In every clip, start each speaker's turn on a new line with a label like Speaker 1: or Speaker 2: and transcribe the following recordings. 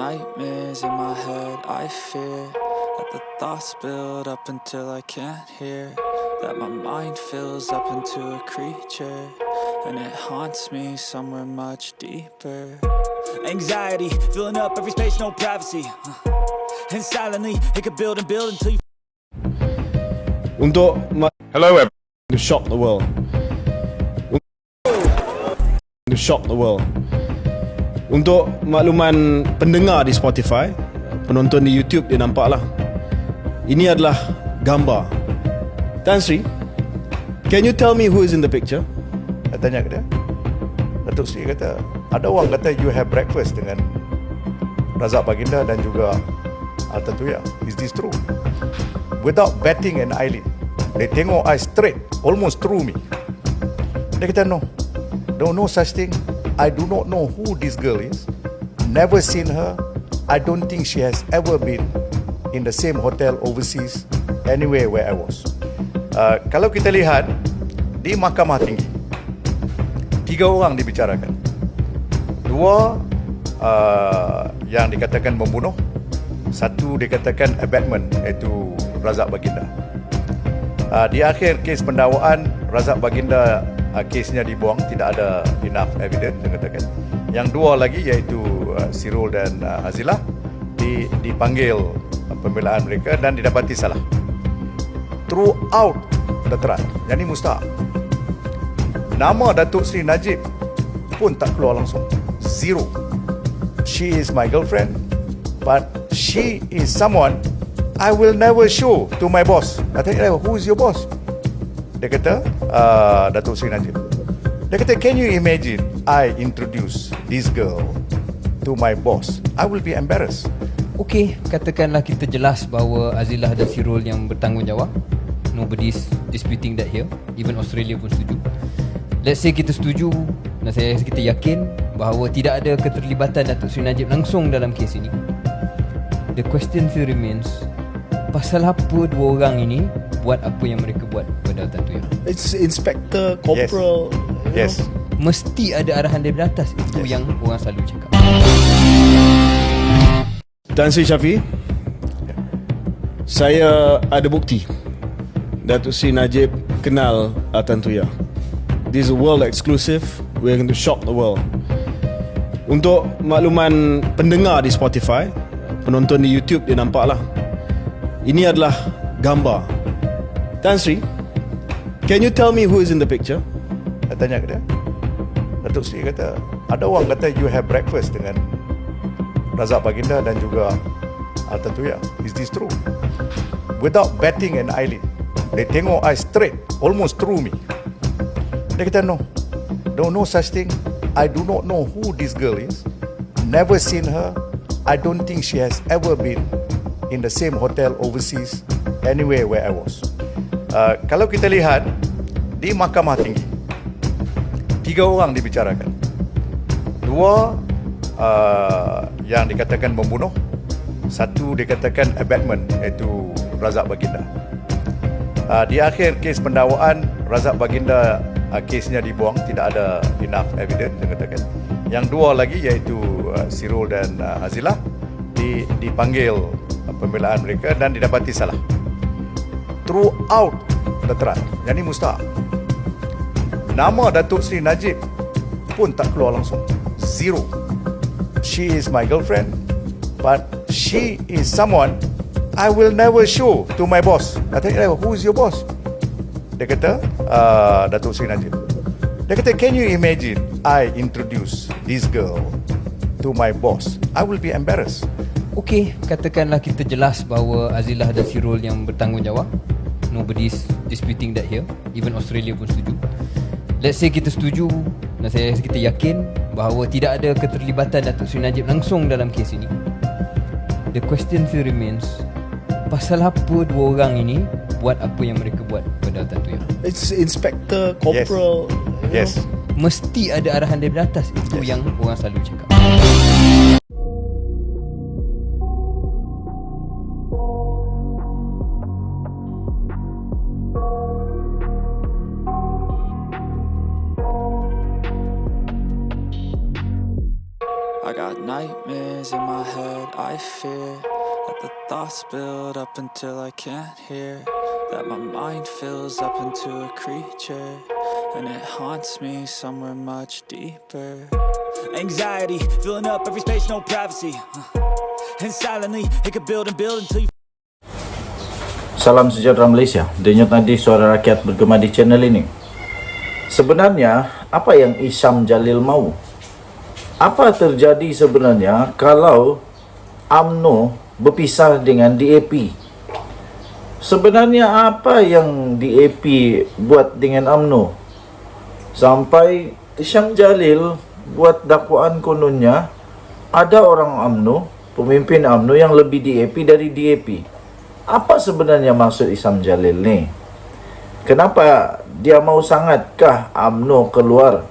Speaker 1: nightmares in my head, I fear that the thoughts build up until I can't hear, that my mind fills up into a creature, and it haunts me somewhere much deeper. Anxiety, filling up every space, no privacy, and silently, it could build and build until you...
Speaker 2: Hello, everyone.
Speaker 3: To shock the world. To shock the world. Untuk makluman pendengar di Spotify, penonton di YouTube dia nampak lah. Ini adalah gambar. Tan Sri, can you tell me who is in the picture?
Speaker 2: Saya tanya ke dia. Datuk Seri kata, ada orang kata you have breakfast dengan Razak Baginda dan juga Altan Tuya. Is this true? Without batting an eyelid, dia tengok I straight, almost through me. Dia kata no such thing. I do not know who this girl is. Never seen her. I don't think she has ever been in the same hotel overseas, anywhere where I was. Kalau kita lihat di Mahkamah Tinggi, 3 orang dibicarakan. 2 yang dikatakan membunuh, 1 dikatakan abetment, iaitu Razak Baginda. Di akhir kes pendakwaan, Razak Baginda kesnya dibuang, tidak ada enough evidence, dia katakan. Yang 2 lagi iaitu Sirul dan Azilah dipanggil pembelaan mereka dan didapati salah throughout the trial. Jadi mustahak. Nama Datuk Seri Najib pun tak keluar langsung. Zero. She is my girlfriend, but she is someone I will never show to my boss. I tanya, who is your boss? Dia kata, Datuk Seri Najib. Dia kata, can you imagine I introduce this girl to my boss? I will be embarrassed.
Speaker 4: Okey, katakanlah kita jelas bahawa Azilah dan Sirul yang bertanggungjawab. Nobody's disputing that here. Even Australia pun setuju. Let's say kita setuju dan kita yakin bahawa tidak ada keterlibatan Datuk Seri Najib langsung dalam kes ini. The question still remains, pasal apa 2 orang ini buat apa yang mereka buat pada Altan Tuya?
Speaker 3: It's Inspector, Corporal.
Speaker 2: Yes.
Speaker 4: Mesti ada arahan dari atas. Itu yang orang selalu cakap.
Speaker 3: Tan Sri Syafi, saya ada bukti Datuk Seri Najib kenal Altan Tuya. This is a world exclusive. We're going to shock the world. Untuk makluman pendengar di Spotify, penonton di YouTube dia nampak lah. Ini adalah gambar. Tan Sri, can you tell me who is in the picture?
Speaker 2: Saya tanya ke dia. Datuk Seri kata, ada orang kata you have breakfast dengan Razak Baginda dan juga Altan Tuya. Is this true? Without batting an eyelid, dia tengok I straight, almost through me. Dia kata no such thing. I do not know who this girl is. Never seen her. I don't think she has ever been in the same hotel overseas, anywhere where I was. Kalau kita lihat di Mahkamah Tinggi, 3 orang dibicarakan. 2 yang dikatakan membunuh, 1 dikatakan abetment, iaitu Razak Baginda. Di akhir kes pendakwaan, Razak Baginda kesnya dibuang, tidak ada enough evidence, dia katakan. Yang 2 lagi iaitu Sirul dan Azilah dipanggil pembelaan mereka dan didapati salah throughout the trial. Jadi mustahak. Nama Datuk Seri Najib pun tak keluar langsung. Zero. She is my girlfriend, but she is someone I will never show to my boss. I tanya, who is your boss? Dia kata, Datuk Seri Najib. Dia kata, can you imagine I introduce this girl to my boss? I will be embarrassed.
Speaker 4: Okey, katakanlah kita jelas bahawa Azilah dan Sirul yang bertanggungjawab. Nobody's disputing that here. Even Australia pun setuju. Let's say kita setuju dan kita yakin bahawa tidak ada keterlibatan Datuk Seri Najib langsung dalam kes ini. The question still remains, pasal apa 2 orang ini buat apa yang mereka buat pada Altan Tuya?
Speaker 3: It's Inspector, Corporal.
Speaker 2: Yes.
Speaker 4: Mesti ada arahan dari atas. Itu yang orang selalu cakap.
Speaker 1: I got nightmares in my my head, I fear that the thoughts build up until I can't hear, that my mind fills up into a creature, and it haunts me somewhere much deeper.
Speaker 5: Anxiety, filling up every space, no privacy. And silently, it could build and build until you...
Speaker 6: Salam sejahtera Malaysia. Denyut nadi suara rakyat bergema di channel ini. Sebenarnya, apa yang Isyam Jalil mau? Apa terjadi sebenarnya kalau UMNO berpisah dengan DAP? Sebenarnya apa yang DAP buat dengan UMNO? Sampai Isyam Jalil buat dakwaan kononnya ada orang UMNO, pemimpin UMNO yang lebih DAP dari DAP. Apa sebenarnya maksud Isyam Jalil ni? Kenapa dia mau sangatkah UMNO keluar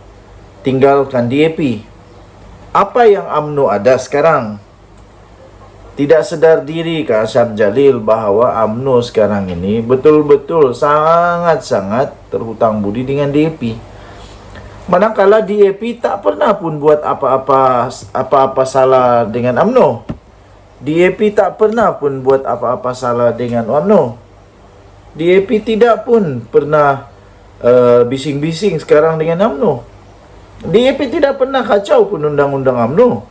Speaker 6: tinggalkan DAP? Apa yang UMNO ada sekarang? Tidak sedar diri ke Isyam Jalil bahawa UMNO sekarang ini betul-betul sangat-sangat terhutang budi dengan DAP. Manakala DAP tak pernah pun buat apa-apa salah dengan UMNO. DAP tak pernah pun buat apa-apa salah dengan UMNO. DAP tidak pun pernah bising-bising sekarang dengan UMNO. DAP tidak pernah kacau pun undang-undang UMNO.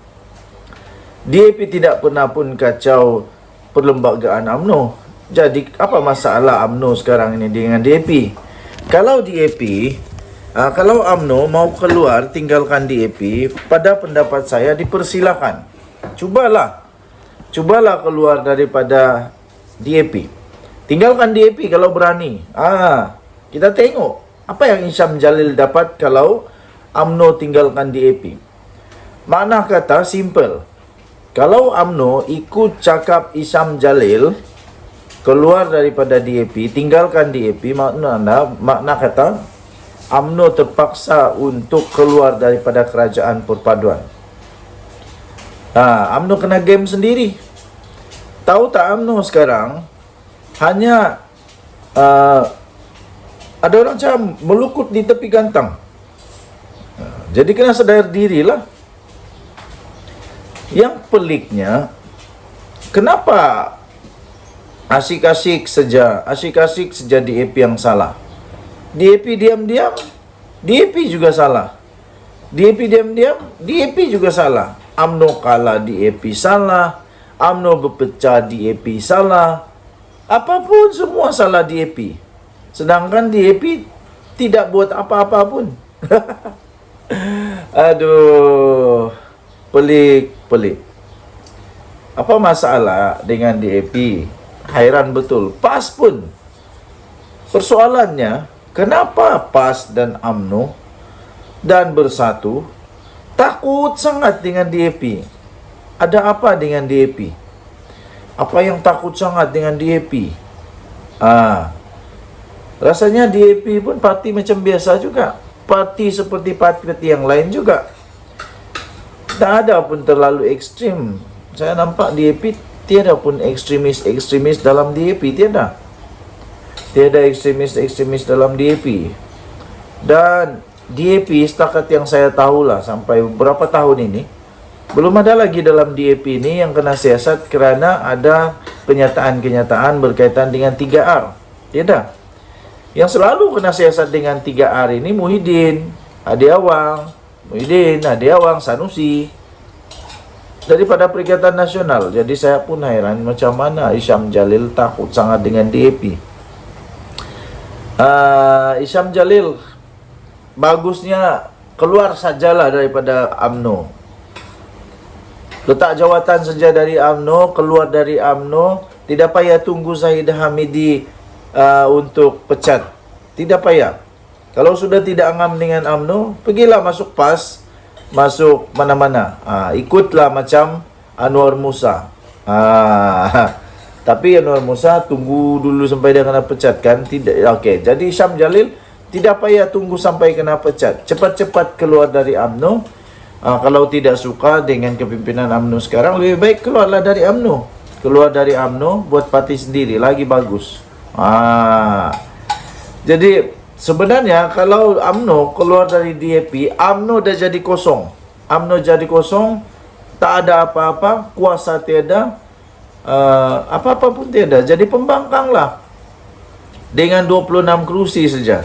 Speaker 6: DAP tidak pernah pun kacau perlembagaan UMNO. Jadi apa masalah UMNO sekarang ini dengan DAP? Kalau DAP, kalau UMNO mau keluar tinggalkan DAP, pada pendapat saya dipersilakan. Cubalah keluar daripada DAP. Tinggalkan DAP kalau berani. Kita tengok apa yang Isyam Jalil dapat kalau UMNO tinggalkan DAP. Makna kata simple. Kalau UMNO ikut cakap Isyam Jalil keluar daripada DAP, tinggalkan DAP, makna kata UMNO terpaksa untuk keluar daripada kerajaan perpaduan. UMNO kena game sendiri. Tahu tak UMNO sekarang hanya ada orang macam melukut di tepi gantang. Jadi kena sedar dirilah. Yang peliknya, kenapa asyik-asyik saja DAP yang salah? DAP diam-diam, DAP juga salah. DAP diam-diam, DAP juga salah. UMNO kalah, DAP salah. UMNO berpecah, DAP salah. Apapun semua salah DAP. Sedangkan DAP tidak buat apa-apa pun. Aduh, pelik. Apa masalah dengan DAP? Hairan betul. PAS pun. Persoalannya, kenapa PAS dan UMNO dan Bersatu takut sangat dengan DAP? Ada apa dengan DAP? Apa yang takut sangat dengan DAP? Rasanya DAP pun parti macam biasa juga. Parti seperti parti yang lain juga. Tak ada pun terlalu ekstrim. Saya nampak DAP tiada pun ekstremis dalam DAP. Tiada ekstremis dalam DAP. Dan DAP setakat yang saya tahulah sampai beberapa tahun ini, belum ada lagi dalam DAP ini yang kena siasat kerana ada kenyataan-kenyataan berkaitan dengan 3R. Tiada. Yang selalu kena siasat dengan 3R ini Muhyiddin, Hadi Awang, Sanusi daripada Perikatan Nasional. Jadi saya pun hairan macam mana Isyam Jalil takut sangat dengan DAP. Isyam Jalil bagusnya keluar sajalah daripada UMNO. Letak jawatan saja dari UMNO, keluar dari UMNO. Tidak payah tunggu Zahid Hamidi untuk pecat. Tidak payah. Kalau sudah tidak ngam dengan UMNO, pergilah masuk PAS, masuk mana-mana. Ikutlah macam Anwar Musa. Tapi Anwar Musa tunggu dulu sampai dia kena pecat kan? Tidak. Okey. Jadi Isyam Jalil tidak payah tunggu sampai kena pecat. Cepat-cepat keluar dari UMNO. Kalau tidak suka dengan kepimpinan UMNO sekarang, lebih baik keluarlah dari UMNO. Keluar dari UMNO, buat parti sendiri, lagi bagus. Jadi sebenarnya kalau UMNO keluar dari DAP, UMNO dah jadi kosong. UMNO jadi kosong, tak ada apa-apa, kuasa tiada, apa-apa pun tiada. Jadi pembangkanglah dengan 26 kerusi saja.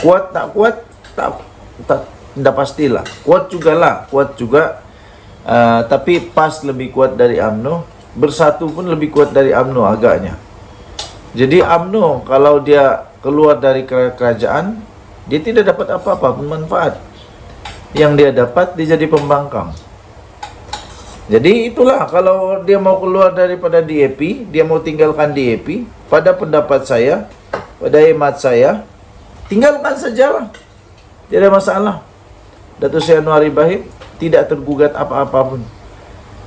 Speaker 6: Kuat tak kuat, tak pastilah. Kuat juga, tapi PAS lebih kuat dari UMNO, Bersatu pun lebih kuat dari UMNO agaknya. Jadi UMNO kalau dia keluar dari kerajaan, dia tidak dapat apa-apa pun manfaat. Yang dia dapat, dia jadi pembangkang. Jadi itulah, kalau dia mau keluar daripada DAP, dia mau tinggalkan DAP, pada pendapat saya, pada hemat saya, tinggalkan sajalah. Tidak ada masalah. Datuk Seri Anwar Ibrahim tidak tergugat apa-apa pun.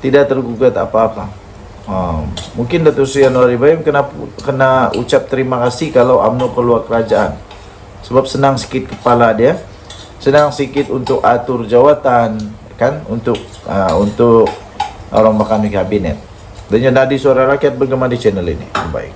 Speaker 6: Tidak tergugat apa-apa. Mungkin Datuk Seri Anwar Ibrahim kena ucap terima kasih kalau UMNO keluar kerajaan. Sebab senang sikit kepala dia. Senang sikit untuk atur jawatan, kan, untuk orang bakal kabinet. Dan Nadi Suara Rakyat bergema di channel ini. Baik.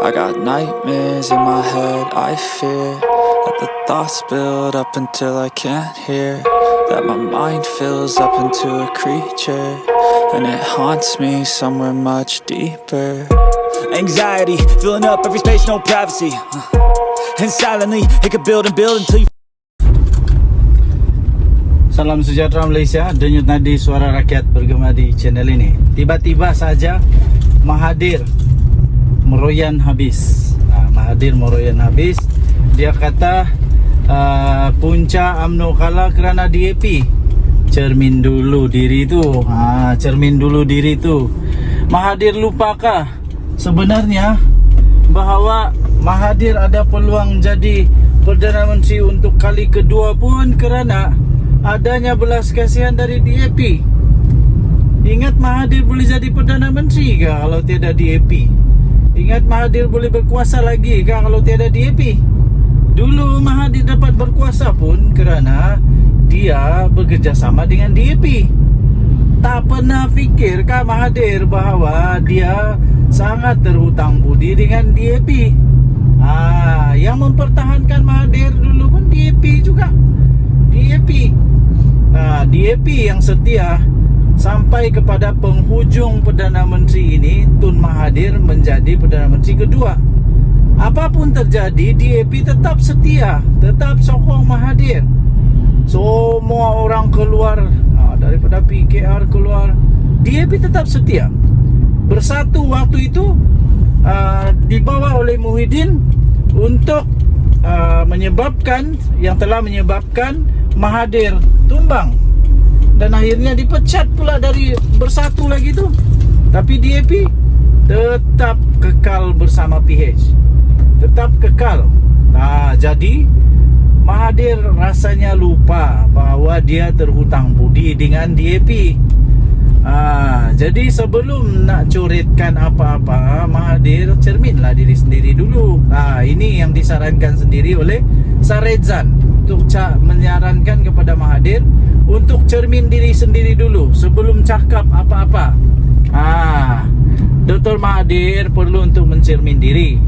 Speaker 1: I got nightmares in my head, I fear that the thoughts build up until I can't hear, that my mind fills up into a creature, and it haunts me somewhere much deeper.
Speaker 5: Anxiety, filling up every space, no privacy. And silently, it could build and build until you
Speaker 7: Salam sejahtera Malaysia, denyut nadi suara rakyat bergema di channel ini. Tiba-tiba saja Mahathir meroyan habis. Mahathir meroyan habis. Dia kata punca UMNO kalah kerana DAP. Cermin dulu diri tu. Cermin dulu diri tu. Mahathir lupakah sebenarnya bahawa Mahathir ada peluang jadi Perdana Menteri untuk kali kedua pun kerana adanya belas kasihan dari DAP. Ingat Mahathir boleh jadi Perdana Menteri ke kalau tiada DAP? Ingat Mahathir boleh berkuasa lagi ke kalau tiada DAP? Dulu Mahathir dapat berkuasa pun kerana dia bekerjasama dengan DAP. Tak pernah fikirkah Mahathir bahawa dia sangat terhutang budi dengan DAP? Yang mempertahankan Mahathir dulu pun DAP juga. DAP yang setia sampai kepada penghujung Perdana Menteri ini, Tun Mahathir menjadi Perdana Menteri kedua. Apapun terjadi, DAP tetap setia, tetap sokong Mahathir. Semua orang keluar, daripada PKR keluar, DAP tetap setia. Bersatu waktu itu dibawa oleh Muhyiddin untuk telah menyebabkan Mahathir tumbang. Dan akhirnya dipecat pula dari Bersatu lagi tu. Tapi DAP tetap kekal bersama PH. Tetap kekal. Jadi Mahathir rasanya lupa bahawa dia terhutang budi dengan DAP. Jadi sebelum nak coretkan apa-apa, Mahathir cerminlah diri sendiri dulu. Ini yang disarankan sendiri oleh Saredzan untuk menyarankan kepada Mahathir untuk cermin diri sendiri dulu sebelum cakap apa-apa. Dr. Mahathir perlu untuk mencermin diri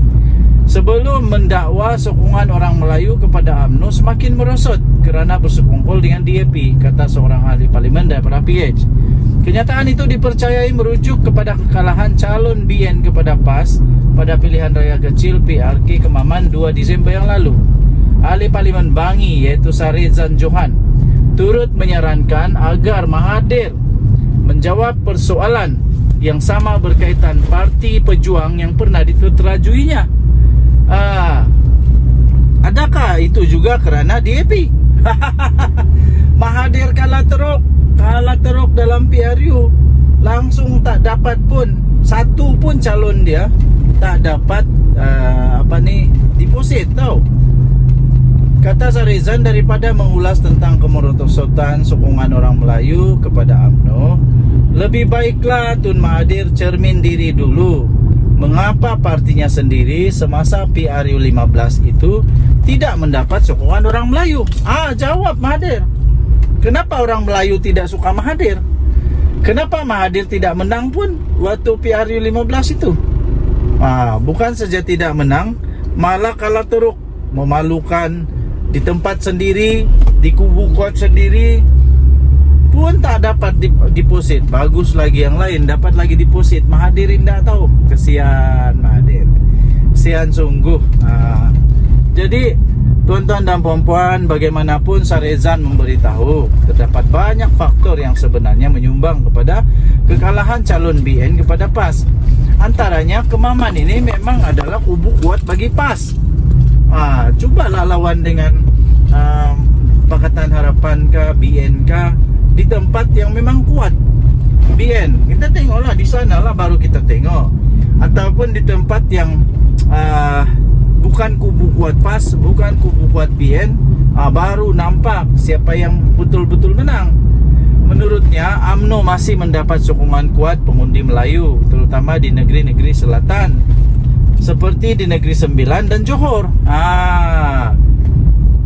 Speaker 7: sebelum mendakwa sokongan orang Melayu kepada UMNO semakin merosot kerana bersekongkol dengan DAP, kata seorang ahli parlimen daripada PH. Kenyataan itu dipercayai merujuk kepada kekalahan calon BN kepada PAS pada pilihan raya kecil PRK Kemaman 2 Disember yang lalu. Ahli parlimen Bangi iaitu Saredzan Johan turut menyarankan agar Mahathir menjawab persoalan yang sama berkaitan Parti Pejuang yang pernah diterajuinya. Adakah itu juga kerana DAP? Mahathir kalah teruk dalam PRU, langsung tak dapat pun satu pun calon dia tak dapat deposit tau. Kata Sarezan, daripada mengulas tentang kemerosotan sokongan orang Melayu kepada UMNO, lebih baiklah Tun Mahathir cermin diri dulu. Mengapa partinya sendiri semasa PRU 15 itu tidak mendapat sokongan orang Melayu? Jawab Mahathir. Kenapa orang Melayu tidak suka Mahathir? Kenapa Mahathir tidak menang pun waktu PRU 15 itu? Bukan saja tidak menang, malah kalah teruk, memalukan, di tempat sendiri, di kubu kuat sendiri pun tak dapat deposit. Bagus lagi yang lain dapat lagi deposit. Mahathir tidak tahu. Kesian Mahathir, kesian sungguh. Jadi tuan-tuan dan puan-puan, bagaimanapun Sarezan memberitahu terdapat banyak faktor yang sebenarnya menyumbang kepada kekalahan calon BN kepada PAS. Antaranya Kemaman ini memang adalah kubu kuat bagi PAS. Cubalah lawan dengan Pakatan Harapan ke BN ke di tempat yang memang kuat BN. Kita tengoklah di sana lah, baru kita tengok. Ataupun di tempat yang bukan kubu kuat PAS, bukan kubu kuat BN, baru nampak siapa yang betul-betul menang. Menurutnya UMNO masih mendapat sokongan kuat pengundi Melayu, terutama di negeri-negeri selatan seperti di Negeri Sembilan dan Johor.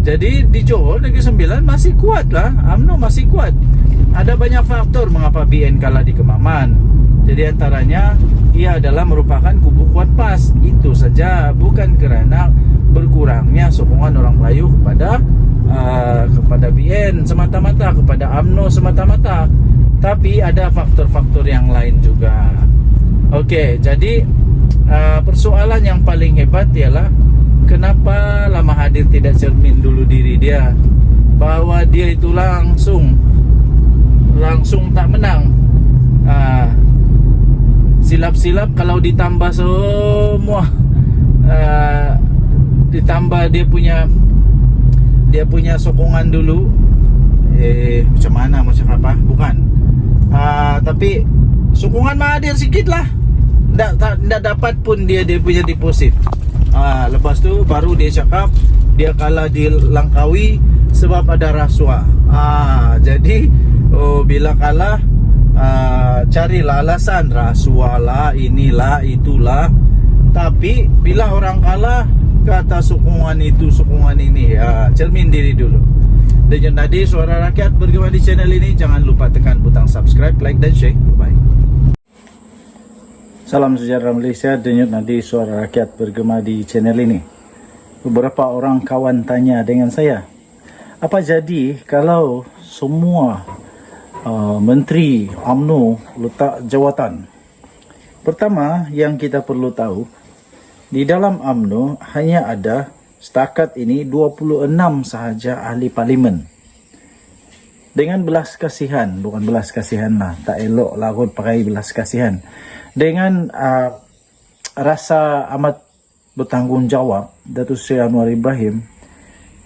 Speaker 7: Jadi di Johor, Negeri Sembilan masih kuat lah, UMNO masih kuat. Ada banyak faktor mengapa BN kalah di Kemaman. Jadi antaranya ia adalah merupakan kubu kuat PAS. Itu saja, bukan kerana berkurangnya sokongan orang Melayu kepada BN semata-mata, kepada UMNO semata-mata, tapi ada faktor-faktor yang lain juga. Okey, jadi persoalan yang paling hebat ialah kenapa Mahathir tidak cermin dulu diri dia, bahawa dia itu langsung tak menang. Silap-silap kalau ditambah semua, ditambah dia punya sokongan dulu, macam mana, macam apa, bukan, tapi sokongan Mahathir sikit lah, tak dapat pun dia punya deposit. Lepas tu baru dia cakap dia kalah di Langkawi sebab ada rasuah. Jadi bila kalah, carilah alasan, rasuah lah, inilah, itulah. Tapi bila orang kalah kata sokongan itu, sokongan ini, cermin diri dulu. Denyut Nadi Suara Rakyat bergema di channel ini. Jangan lupa tekan butang subscribe, like dan share. Bye. Salam sejahtera Malaysia, Denyut Nadi Suara Rakyat bergema di channel ini. Beberapa orang kawan tanya dengan saya, apa jadi kalau semua menteri UMNO letak jawatan? Pertama yang kita perlu tahu, di dalam UMNO hanya ada setakat ini 26 sahaja ahli parlimen. Dengan belas kasihan, bukan belas kasihan lah, tak elok lah kot pakai belas kasihan. Dengan rasa amat bertanggungjawab, Datuk Seri Anwar Ibrahim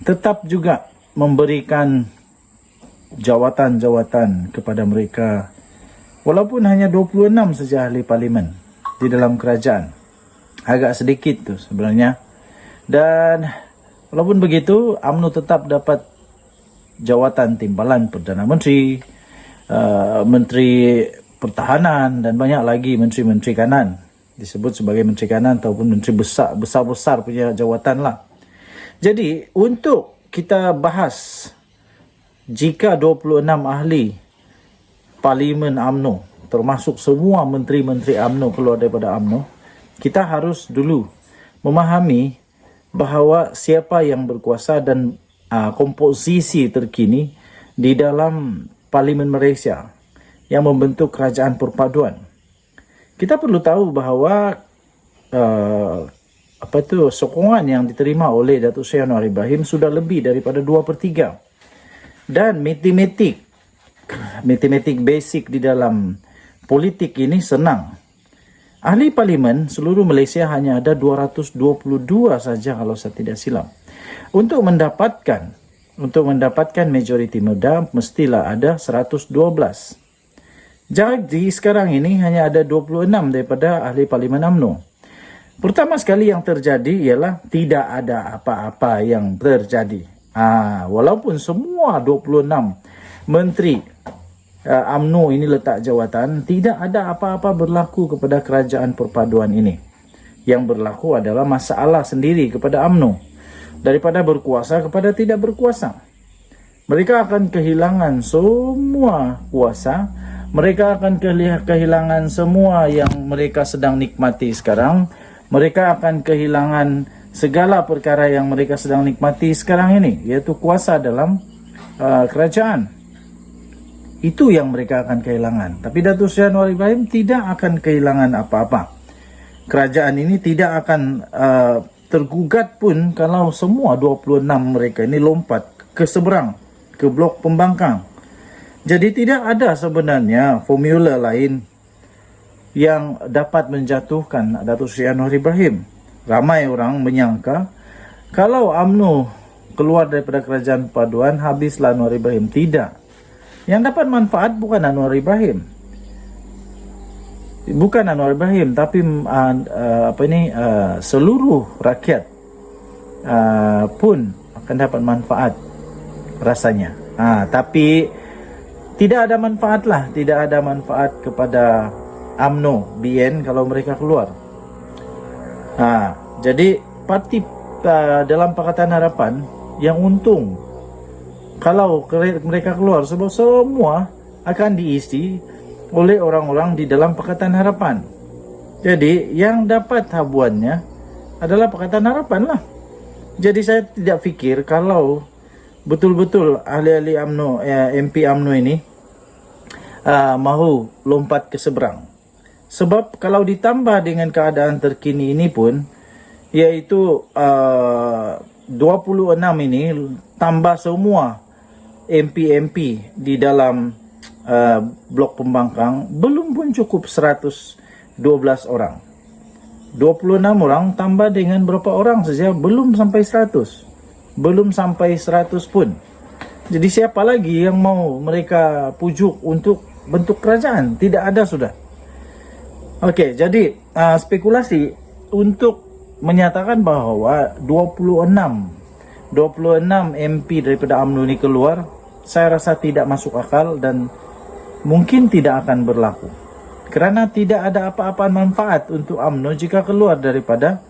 Speaker 7: tetap juga memberikan jawatan-jawatan kepada mereka, walaupun hanya 26 saja ahli parlimen di dalam kerajaan. Agak sedikit tu sebenarnya. Dan walaupun begitu, UMNO tetap dapat jawatan timbalan Perdana Menteri, Menteri Pertahanan dan banyak lagi menteri-menteri kanan, disebut sebagai menteri kanan ataupun menteri besar-besar punya jawatan lah. Jadi untuk kita bahas, jika 26 ahli parlimen UMNO, termasuk semua menteri-menteri UMNO keluar daripada UMNO, kita harus dulu memahami bahawa siapa yang berkuasa dan komposisi terkini di dalam parlimen Malaysia yang membentuk kerajaan perpaduan. Kita perlu tahu bahawa sokongan yang diterima oleh Datuk Seri Anwar Ibrahim sudah lebih daripada 2/3. Dan matematik basic di dalam politik ini senang. Ahli parlimen seluruh Malaysia hanya ada 222 saja kalau saya tidak silap. Untuk mendapatkan majoriti muda mestilah ada 112. Jadi sekarang ini hanya ada 26 daripada ahli parlimen UMNO. Pertama sekali yang terjadi ialah tidak ada apa-apa yang terjadi. Walaupun semua 26 menteri UMNO ini letak jawatan, tidak ada apa-apa berlaku kepada kerajaan perpaduan ini. Yang berlaku adalah masalah sendiri kepada UMNO, daripada berkuasa kepada tidak berkuasa. Mereka akan kehilangan semua kuasa
Speaker 6: mereka akan kehilangan semua yang mereka sedang nikmati sekarang. Mereka akan kehilangan segala perkara yang mereka sedang nikmati sekarang ini, yaitu kuasa dalam kerajaan. Itu yang mereka akan kehilangan. Tapi Datuk Seri Anwar Ibrahim tidak akan kehilangan apa-apa. Kerajaan ini tidak akan tergugat pun kalau semua 26 mereka ini lompat ke seberang, ke blok pembangkang. Jadi tidak ada sebenarnya formula lain yang dapat menjatuhkan Datuk Seri Anwar Ibrahim. Ramai orang menyangka kalau UMNO keluar daripada kerajaan perpaduan, habislah Anwar Ibrahim. Tidak. Yang dapat manfaat bukan Anwar Ibrahim. Bukan Anwar Ibrahim, tapi seluruh rakyat pun akan dapat manfaat rasanya. Tapi tidak ada manfaat lah, tidak ada manfaat kepada UMNO, BN kalau mereka keluar. Jadi parti dalam Pakatan Harapan yang untung kalau mereka keluar, sebab semua akan diisi oleh orang-orang di dalam Pakatan Harapan. Jadi yang dapat habuannya adalah Pakatan Harapan lah. Jadi saya tidak fikir kalau betul-betul ahli-ahli UMNO, MP UMNO ini mahu lompat ke seberang. Sebab kalau ditambah dengan keadaan terkini ini pun, iaitu 26 ini tambah semua MP di dalam blok pembangkang, belum pun cukup 112 orang. 26 orang tambah dengan berapa orang saja, belum sampai 100. Belum sampai 100 pun. Jadi siapa lagi yang mau mereka pujuk untuk bentuk kerajaan? Tidak ada sudah. Okey, jadi spekulasi untuk menyatakan bahawa 26 MP daripada UMNO ini keluar, saya rasa tidak masuk akal dan mungkin tidak akan berlaku. Kerana tidak ada apa-apa manfaat untuk UMNO jika keluar daripada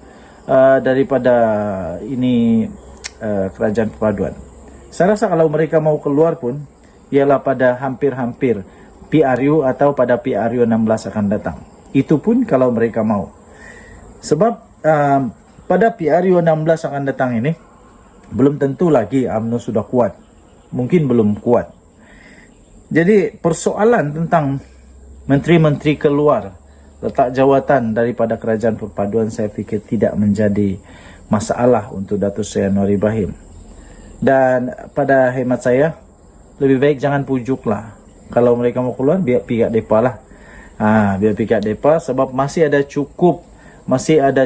Speaker 6: ini kerajaan perpaduan. Saya rasa kalau mereka mau keluar pun ialah pada hampir-hampir PRU atau pada PRU 16 akan datang. Itu pun kalau mereka mau. Sebab pada PRU 16 akan datang ini belum tentu lagi UMNO sudah kuat. Mungkin belum kuat. Jadi persoalan tentang menteri-menteri keluar, letak jawatan daripada kerajaan perpaduan, saya fikir tidak menjadi masalah untuk Datuk Seri Anwar Ibrahim. Dan pada hemat saya, lebih baik jangan pujuklah. Kalau mereka mau keluar, biar pihak depa lah. Biar pihak depa, sebab masih ada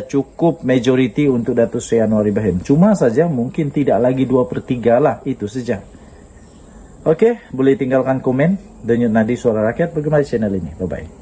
Speaker 6: cukup majoriti untuk Datuk Seri Anwar Ibrahim. Cuma saja mungkin tidak lagi 2/3 lah, itu saja. Okey, boleh tinggalkan komen. Denyut Nadi Suara Rakyat, bagaimana channel ini. Bye-bye.